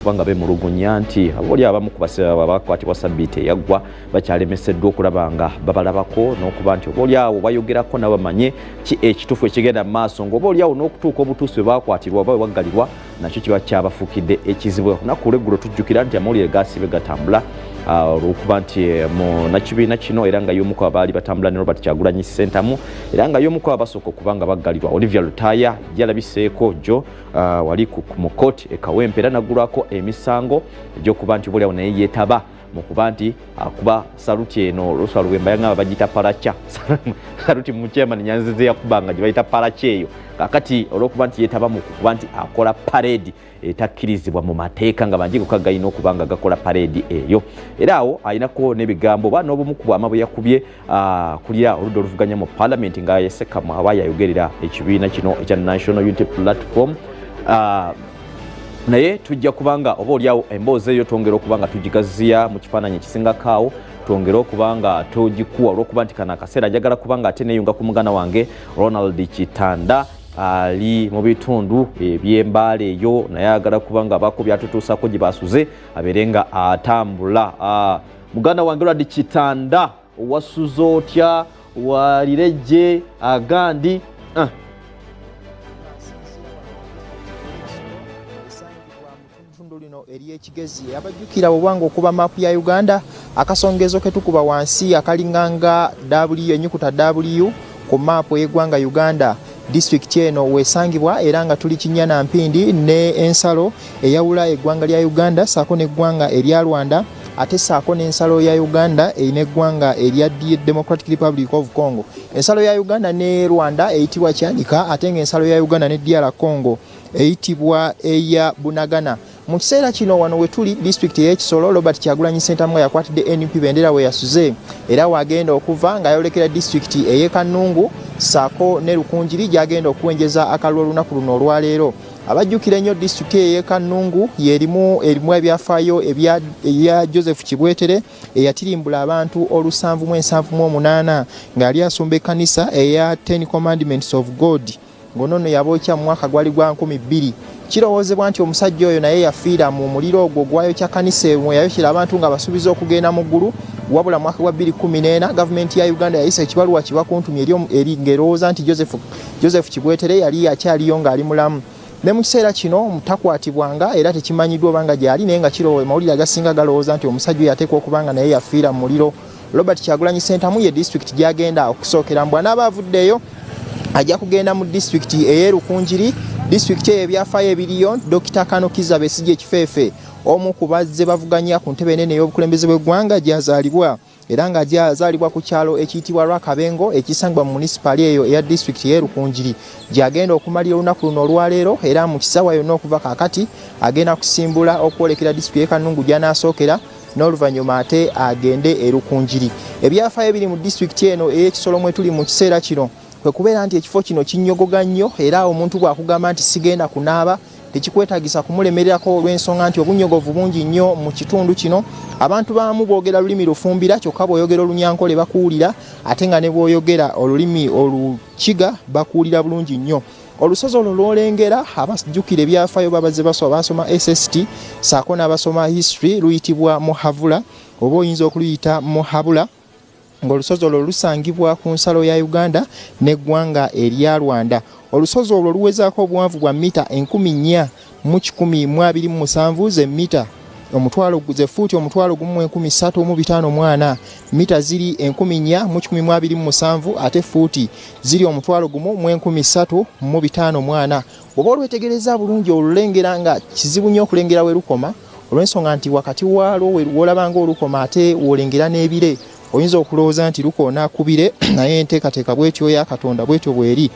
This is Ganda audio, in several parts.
Kubanga bemulugunya nti aboli abamu kubasaba bakwatibwa sabbiiti eyaggwa bakyalemeseddwa okulaba nga babalabako n'okuba nti oboli awo bayogerako nabamanye ki ekituufu ekigenda mu maaso ng'oboli awo n'okutuuka obutuusi bwe bakwatirwa oba bwe baggalirwa nakyo kiba kyabafuukidde ekizibu. Olunaku olw'eggulo tujjukira nti amawulire gaasibe gatambula olw'okuba nti mu nakibiina kino era nga y'omu ku abaali batambula ne Robert Kyagulanyi Ssentamu era nga y'omu ku abasooka okuba nga baggalirwa Olivia Lutaaya yalabiseeko jjo wali mu kkooti e Kawempe era naggulwako emisango egy'okuba nti obuli awo naye yeetaba mu kuba nti akuba saluti eno Oluusi Luwemba yangamba bagiyita paracha saluti mu chairman Nyanziza yakubanga gye bayita paracha eyo kakati olw'okuba nti yeetaba mu kuba nti akola parade etakkirizibwa mu mateeka nga banjiko kagayina okuba nga gakola parade eyo era awo ayinako n'ebigambo oba n'obumu ku bwama bwe yakubye kulira oludda oluvuganya mu Parliament nga yesekamu aba yayogerera ekibiina kino ekya National Unity Platform naye tujja kubanga oba oliawo emboozi eyo twongera okuba nga tugigaziya mu kifaananyi ekisingakaawo twongera okuba nga tugikuwa olw'okuba nti kana akaseera ajagala kuba nga ate neeyunga ku muganda wange Ronald Kitanda ali mu bitundu eby'embaala eyo naye ayagala kuba nga abaako byatutuusako gye basuze abeere nga atambula. Muganda wange Ronald Kitanda owasuze otya walirejje agandi eri ekigezi abajjukira obwanga okuba maapu ya Uganda akasongezo ke tukuba wansi akalinganga W ennyukuta W ku maapu y'eggwanga Uganda district eno wesangibwa era nga tuli Kinyana Mpindi ne ensalo eyawula eggwanga lya Uganda saako n'eggwanga erya Rwanda ate saako n'ensalo ya Uganda eyina eggwanga erya Democratic Republic of Congo. Ensalo ya Uganda ne Rwanda eyitibwa Kyanika ate ng'ensalo ya Uganda ne DR Congo eyitibwa eya Bunagana. Mu kiseera kino wano wetuli district y'Ekisolo Robert Kyagulanyi Ssentamu yakwatidde NUP bendera we yasuze era wagenda okuva nga ayolekera district ey'e Kanungu saako ne Lukunjiri gyagenda okuwenjeza akalulu olunaku luno olwaleero. Abajjukira ennyo district ey'e Kanungu erimu ebyafaayo ebya Joseph Kibwetere eyatirimbula abantu 778 ng'ali asumba ekkanisa eya 10 Commandments of God ngonono yabookya mu mwaka gwali gwa 2000. Kirowoozebwa nti omusajja oyo naye yafiira mu muliro ogwo gwayokya kanisa emwe yayokera abantu nga basuubiza okugenda mu ggulu wabula mwaka gwa 2014 gavumenti ya Uganda yayisa ekibaluwa kibakuntumye eri ng'erowooza nti Joseph Kibwetere yali akyaliyo ng'ali mulamu. Ne mu kiseera kino mutakwatibwanga era tekimanyiddwa obanga gyali naye nga kirowooza mawulire agasinga galowooza nti omusajja oyo ateekwa okubanga naye yafiira mu muliro. Robert Kyagulanyi Ssentamu ye district gyagenda okusookera mbwa n'abaavuddeyo ajja kugenda mu district ey'e Lukunjiri district ebyafaayo ebiriyo Dr. Kano Kizza Besigye Kifeefe omu ku bazze bavuganya ku ntebe ennene ey'obukulembeze bw'eggwanga gyazaalibwa era nga gyazaalibwa ku kyalo ekiyitibwa Lwakabengo ekisangibwa mu municipal eyo eya district y'e Lukunjiri gyagenda okumalira olunaku luno olwaleero era mu kisaawa yonna okuva kaakati agenda kusimbula okwolekera district y'e Kanungu gy'anaasookera n'oluvannyuma ate agende e Lukunjiri. Ebyafaayo ebiri mu district eno ey'Ekisolo mwe tuli mu kiseera kino kwe kubeera nti ekifo kino kinnyogoga nnyo era omuntu bw'akugamba nti sigenda kunaaba tekikwetaagisa kumulemererako olw'ensonga nti obunnyogovu bungi nnyo mu kitundu kino. Abantu bamu boogera lulimi lufumbira kyokka bw'oyogera Olunyankole bakuwulira ate nga ne bw'oyogera olulimi Olukiga bakuwulira bulungi nnyo. Olusozi olwo lw'olengera abajjukira ebyafaayo babazze basoma SST saako n'abasoma history luyitibwa Muhabula oba oyinza okuluyita Muhabula ng'olusozi olwo lusangibwa ku nsalo ya Uganda n'eggwanga erya Rwanda. Olusozi olwo luwezaako obuwanvu bwa mita 4,127 ze mita omutwalo ze fuuti omutwalo gumu 1354 mita ziri 4,127 ate fuuti ziri omutwalo gumu 1354. Oba olwetegereza bulungi olulengera nga kizibu nnyo okulengera we lukoma olw'ensonga nti wakati waalwo wolabanga olukoma ate wolengera n'ebire oyinza okulowooza nti lukoona kubire naye enteekateeka bw'etyo ya Katonda bw'etyo bw'eri.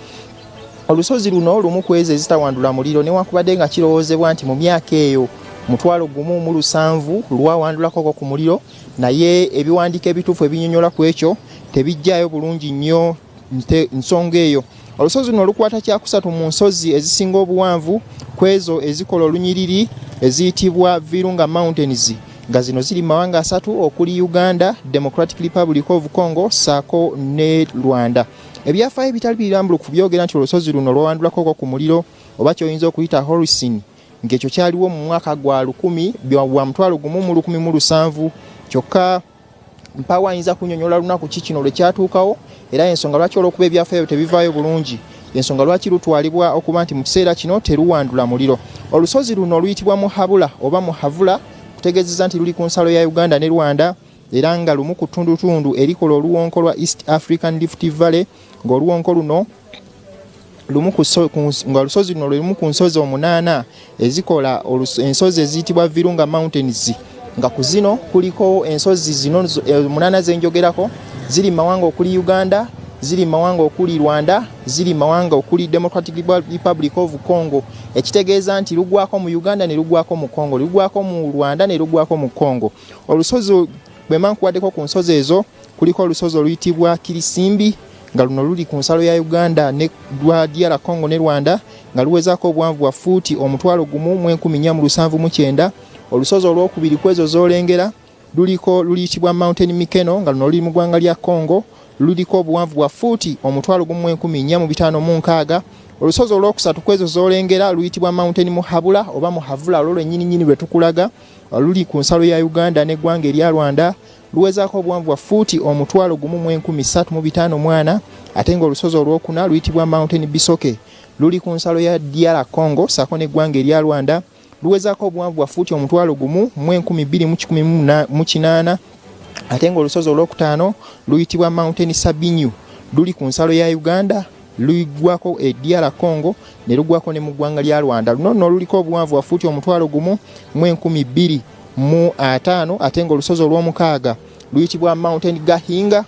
Olusozi luno lumu ku ezo ezitawandula muliro newankubadde nga kirowoozebwa nti mu myaka eyo 1700 lwawandulako ku muliro naye ebiwandiiko ebituufu ebinnyonnyola ku ekyo tebijjaayo bulungi nnyo nsonga eyo. Olusozi luno lukwata kyakusatu mu nsozi ezisinga obuwanvu ku ezo ezikola olunyiriri eziyitibwa Virunga Mountains nga zino ziri mawanga 3 okuli Uganda, Democratic Republic of Congo saako ne Rwanda. Ebyafaayo bitali birambulukufu byogera nti olusozi luno lwawandulako ku muliro oba kyoyinza okuyita Holocene ng'ekyo kyaliwo mu mwaka gwa 1117 kyokka mpawo ayinza kunnyonnyola lunaku ki kino lwe kyatuukawo era ensonga lwaki olw'okuba ebyafaayo tebivaayo bulungi ensonga lwaki lutwalibwa okuba nti mu kiseera kino teruwandula muliro. Olusozi luno luyitibwa Muhabula oba Muhavula kutegeezeza nti luli ku nsalo ya Uganda ne Rwanda era nga lumu ku ttundutundu erikola oluwonko lwa East African Rift Valley ng'oluwonko luno nga olusozi luno lulimu ku nsozi 8 ezikola ensozi eziyitibwa Virunga Mountains nga ku zino kuliko ensozi zino 8 zenjogerako ziri mawanga okuli Uganda, ziri mawanga okuli Rwanda, ziri mawanga okuli Democratic Republic of Congo, ekitegeeza nti lugwako mu Uganda ne lugwako mu Congo, lugwako mu Rwanda ne lugwako mu Congo. Olusozi bwe mankuwaddeko ku nsozi ezo kuliko olusozi oluyitibwa Kirisimbi nga luno luli ku nsalo ya Uganda ne lwa DR Congo ne Rwanda nga luwezaako obuwanvu bwa fuuti 1479. Olusozi olwokubiri kwezo zolengera luyitibwa Mountain Mikeno nga luno luli mu ggwanga lya Congo luliko obuwanvu bwa fuuti 1456. Olusozi olwokusatu kwezo zolengera luyitibwa Mountain Muhabula oba Muhavula olwo lwennyini lwe tukulaga luli ku nsalo ya Uganda n'eggwanga erya Rwanda luwezaako obuwanvu bwa fuuti 1354 ate ng'olusozi olwokuna luyitibwa Mountain Bisoke luli ku nsalo ya DR Congo ssaako n'eggwanga erya Rwanda luwezaako obuwanvu bwa fuuti 1218 ate ng'olusozi olwokutaano luyitibwa Mountain Sabinyu luli ku nsalo ya Uganda lugwako DR Congo ne lugwako ne mu ggwanga lya Rwanda. Luno nno luliko obuwanvu bwa fuuti 1225 ate ng'olusozi olw'omukaaga luyitibwa Mountain Gahinga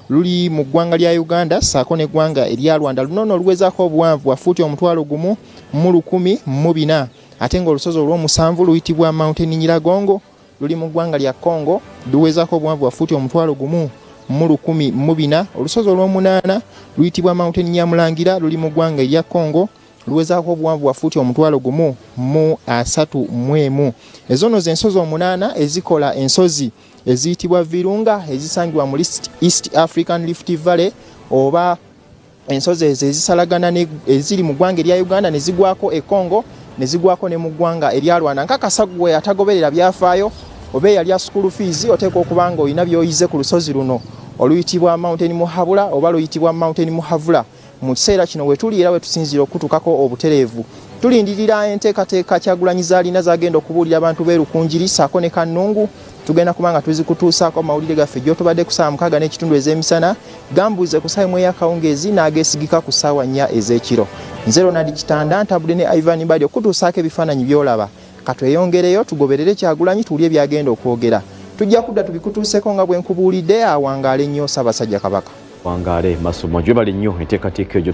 luli mu ggwanga lya Uganda ssaako n'eggwanga erya Rwanda. Luno nno luwezaako obuwanvu bwa fuuti 1114 ate ng'olusozi olw'omusanvu luyitibwa Mountain Nyiragongo luli mu ggwanga lya Congo luwezaako obuwanvu bwa fuuti 1014. Olusozi olw'omunaana luyitibwa Mountain Nyamulangira luli mu ggwanga erya Congo luwezaako obuwanvu bwa fuuti 1031. Ezo nno z'ensozi 8 ezikola ensozi eziyitibwa Virunga ezisangibwa mu East African Rift Valley oba ensozi ezo ezisalagana eziri mu ggwanga erya Uganda ne zigwako e Congo ne zigwako ne mu ggwanga erya Rwanda. Nkakasa gwe atagoberera byafaayo oba eyali ya school fees oteekwa okuba nga olina by'oyize ku lusozi luno oluyitibwa Mountain Muhabula oba luyitibwa Mountain Muhavula mu kiseera kino wetuli era wetusinzira okutuukako obutereevu. Tulindirira enteekateeka Kyagulanyi z'alina zagenda okubuulira abantu b'Erukunjiri ssaako ne Kannungu tugenda kuba nga tuzikutuusaako amawulire gaffe gy'otubadde ku ssaawa 6 n'ekitundu ez'emisana gambuuze ku ssaawa 1 ey'akawungeezi n'ageesigika ku ssaawa 4 ez'ekiro. Nze Ronald Kitanda ntabudde ne Ivan Mbadi okutuusaako ebifaananyi by'olaba katweyongereyo tugoberere Kyagulanyi tuwulire byagenda okwogera. Tujja kudda tubikutuuseko nga bwe nkubuulidde awangaale nnyo Ssaabasajja Kabaka. Wangaale masomo gye bali nnyo enteekateeka egyo